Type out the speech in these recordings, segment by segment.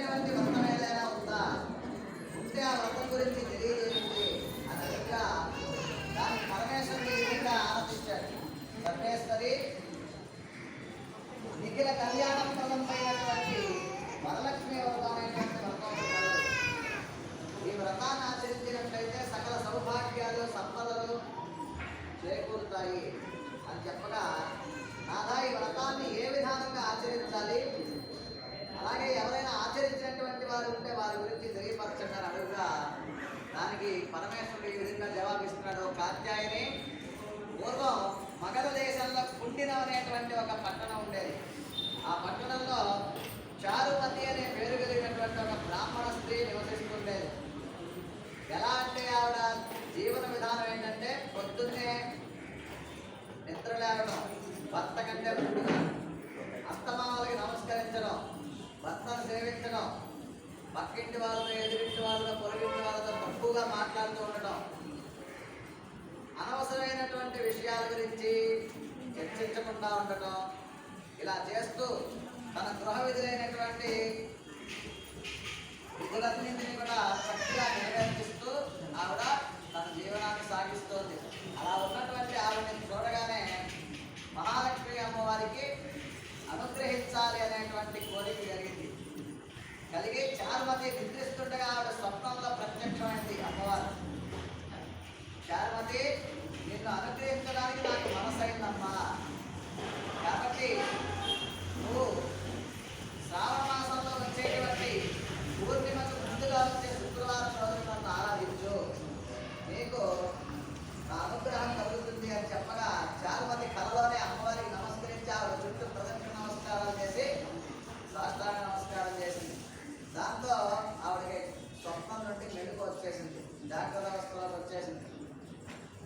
తెలియనటువంటి వ్రతం ఏదైనా ఉందా? ఉంటే ఆ వ్రతం గురించి తెలియజేయండి అని అడిగా దాన్ని పరమేశ్వరుడు ఈ విధంగా ఆనందించాడు. పరమేశ్వరి నిఖిల కళ్యాణ ప్రదంపైనటువంటి వరలక్ష్మి వ్రతమైనటువంటి వ్రతం కలదు. ఈ వ్రతాన్ని ఆచరించినట్లయితే సకల సౌభాగ్యాలు సంపదలు చేకూరుతాయి అని చెప్పగా, నాదా ఈ వ్రతాన్ని ఏ విధానంగా ఆచరించాలి, అలాగే ఎవరైనా ఆచరించినటువంటి వారు ఉంటే వారి గురించి తెలియపరచండి అడుగుగా దానికి పరమేశ్వరుడు ఈ విధంగా జవాబిస్తున్నాడు. కాత్యాయని, పూర్వం మగధ దేశంలో కుండినం అనేటువంటి ఒక పట్టణం ఉండేది. ఆ పట్టణంలో చారుమతి అనే పేరు కలిగినటువంటి ఒక బ్రాహ్మణ స్త్రీ నివసిస్తుండేది. ఎలా అంటే ఆవిడ జీవన విధానం ఏంటంటే పొద్దున్నే నిద్ర లేవడం, భర్త కంటే ముందుగా అస్తమానాలకి నమస్కరించడం, భర్తను సేవించడం, పక్కింటి వాళ్ళతో ఎదురింటి వాళ్ళతో పొరుగింటి వాళ్ళతో తక్కువగా మాట్లాడుతూ ఉండటం, అనవసరమైనటువంటి విషయాల గురించి చర్చించకుండా ఉండటం, ఇలా చేస్తూ తన గృహ విధులైనటువంటి విధులన్నింటినీ కూడా చక్కగా నెరవేర్చిస్తూ ఆవిడ తన జీవనాన్ని సాగిస్తోంది. అలా ఉన్నటువంటి ఆవిడని చూడగానే మహాలక్ష్మి అమ్మవారికి అనుగ్రహించాలి అనేటువంటి కోరిక కలిగింది. కలిగి చారుమతి నిద్రిస్తుండగా ఆవిడ స్వప్నంలో ప్రత్యక్షమైంది అమ్మవారు. చారుమతి, నిన్ను అనుగ్రహించడానికి నాకు మనసైందమ్మా, కాబట్టి నువ్వు శ్రావణ మాసంలో వచ్చేటువంటి పూర్ణిమకు ముందుగా వచ్చే శుక్రవారం రోజు నన్ను ఆరాధించు, నీకు నా అనుగ్రహం కలుగుతుంది అని చెప్పగా చారుమతి కలలోనే అమ్మవారికి నమస్కరించి ఆవిడ చుట్టూ ప్రదక్షిణ నమస్కారాలు చేసి సాష్టాంగ నమస్కారం చేసింది. దాంతో ఆవిడకి స్వప్నం నుండి మెలుగు వచ్చేసింది, జాగ్రత్త అవస్థలోకి వచ్చేసింది.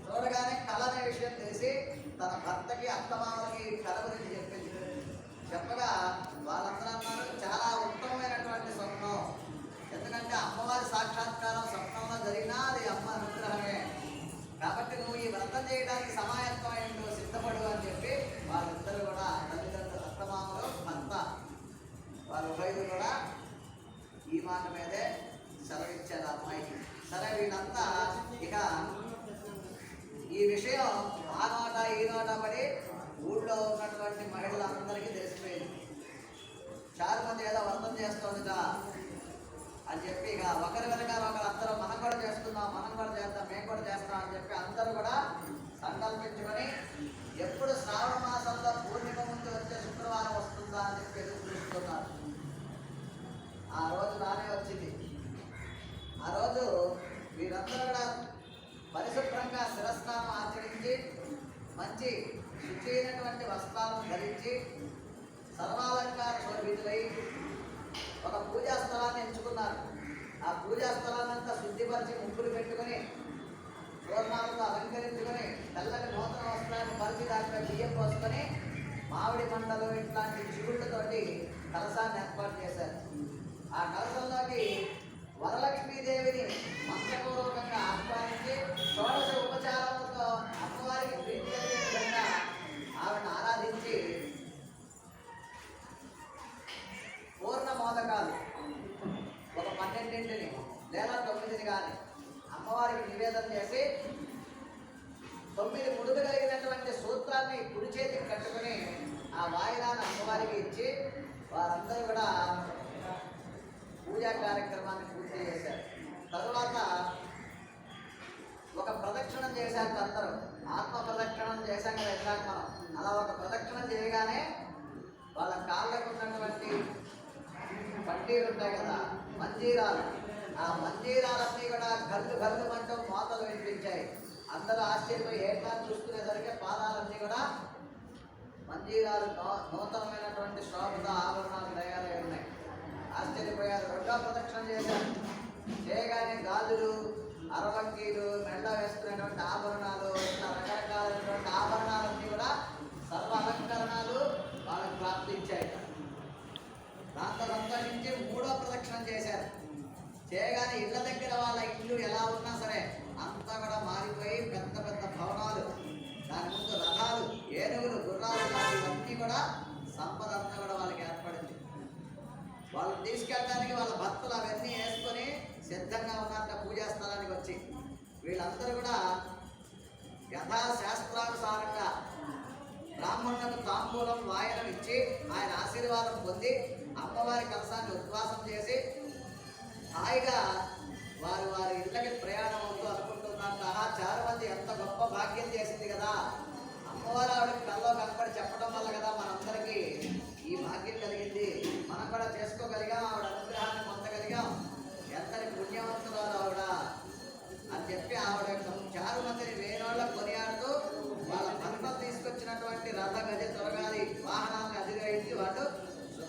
చూడగానే కళ అనే విషయం తెలిసి తన భర్తకి అత్తమామలకి కళ గురించి చెప్పింది. చెప్పగా వాళ్ళందరూ అన్నారు, చాలా ఉత్తమమైనటువంటి స్వప్నం, ఎందుకంటే అమ్మవారి సాక్షాత్కారం స్వప్నంలో జరిగినా అది అమ్మ అనుగ్రహమే, కాబట్టి నువ్వు ఈ వ్రతం చేయడానికి సమాయత్తమైండు, సిద్ధపడు అని చెప్పి వాళ్ళిద్దరూ కూడా తల్లిదండ్రులు అత్తమామలు భర్త వాళ్ళ ఉభయులు కూడా ఈ మాట మీదే సెలవిచ్చారు అమ్మాయికి. సరే, వీళ్ళంతా ఇక ఈ విషయం ఆ నోట ఈ నోట పడి ఊళ్ళో ఉన్నటువంటి మహిళలందరికీ తెలిసిపోయింది. చారుమతి ఏదో వ్రతం చేస్తుందిగా అని చెప్పి ఇక ఒకరి వెనక ఒకరు అందరూ మనం కూడా చేస్తున్నాం, మనం కూడా చేస్తాం, మేము కూడా చేస్తాం అని చెప్పి అందరూ కూడా సంకల్పించుకొని ఎప్పుడు శ్రావణ మాసంలో పూర్ణిమ ముందు వచ్చే శుక్రవారం వస్తుందా అని చెప్పి ఎదురు చూస్తున్నారు. ఆ రోజు రానే వచ్చింది. ఆ రోజు వీరందరూ కూడా పరిశుభ్రంగా శిరస్నానం ఆచరించి మంచి శుచి అయినటువంటి వస్త్రాలను ధరించి సర్వాలంకార శోభితులై ఒక పూజా స్థలాన్ని ఎంచుకున్నారు. ఆ పూజా స్థలాన్ని అంతా శుద్ధిపరిచి ముగ్గులు పెట్టుకొని పూర్ణాలతో అలంకరించుకొని తెల్లని నూతన వస్త్రాన్ని పరిచి దాంట్లో బియ్యం పోసుకొని మామిడి మండలు ఇట్లాంటి చిగుళ్ళతోటి కలశాన్ని ఏర్పాటు చేశారు. ఆ కలశంలోకి వరలక్ష్మీదేవిని మంత్రపూర్వకంగా ఆహ్వానించి షోడశ ఉపచారాలతో అమ్మవారికి ప్రీతి కలిగే విధంగా ఆవిడని ఆరాధించి పూర్ణ మోదకాలు ఒక 12 లేదా 9 కానీ అమ్మవారికి నివేదన చేసి 9 ముడులు కలిగినటువంటి సూత్రాన్ని కుడి చేతికి కట్టుకుని ఆ వాయిదాన్ని అమ్మవారికి ఇచ్చి వారందరూ కూడా పూజా కార్యక్రమాన్ని పూర్తి చేశారు. తరువాత ఒక ప్రదక్షిణం చేశారు అందరూ. ఆత్మ ప్రదక్షిణం చేశాం కదా ఇందాక మనం, అలా ఒక ప్రదక్షిణం చేయగానే వాళ్ళ కాళ్ళకు ఉన్నటువంటి పట్టీలు ఉంటాయి కదా, మంజీరాలు, ఆ మంజీరాలన్నీ కూడా గల్లు గల్లు మంటూ మోతలు వినిపించాయి. అందరూ ఆశ్చర్యపోయి ఏట్లా చూసుకునేసరికి పాదాలన్నీ కూడా మంజీరాలు నూతనమైనటువంటి శోభత ఆభరణాలు తయారై ఉన్నాయి. ఆశ్చర్యపోయారు. రెండో ప్రదక్షిణ చేశారు. చేయగానే గాజులు, అరవంకీలు, మెళ్ళ వేసుకునేటువంటి ఆభరణాలు, ఇట్లా రకరకాలైనటువంటి ఆభరణాలన్నీ కూడా సర్వ అలంకరణాలు వాళ్ళకి ప్రాప్తించాయి. దాంతో సంతోషించి మూడో ప్రదక్షిణ చేశారు. చేయగానే ఇళ్ళ దగ్గర వాళ్ళ ఇల్లు ఎలా ఉన్నా సరే అంతా కూడా మారిపోయి పెద్ద పెద్ద భవనాలు, దాని ముందు రథాలు, ఏనుగులు, గుర్రాలు, ఇవన్నీ కూడా సంపద అంతా కూడా వాళ్ళకి ఏర్పడింది. వాళ్ళని తీసుకెళ్ళడానికి వాళ్ళ భక్తులు అవన్నీ వేసుకొని సిద్ధంగా ఉన్నారట పూజా స్థలానికి వచ్చి. వీళ్ళందరూ కూడా యథాశాస్త్రానుసారంగా బ్రాహ్మణులకు తాంబూలం వాయనం ఇచ్చి ఆయన ఆశీర్వాదం పొంది అమ్మవారి కలశాన్ని ఉద్వాసం చేసి హాయిగా వారి వారి ఇళ్ళకి ప్రయాణం అవుతూ అనుకుంటున్నాక చారుమతి ఎంత గొప్ప భాగ్యం చేసింది కదా, అమ్మవారు ఆవిడకి కల్లో కనపడి చెప్పడం వల్ల కదా మనందరికీ ఈ భాగ్యం కలిగింది, మనం కూడా చేసుకోగలిగాం, ఆవిడ అనుగ్రహాన్ని పొందగలిగాం. ఎంతటి పుణ్యవంతులు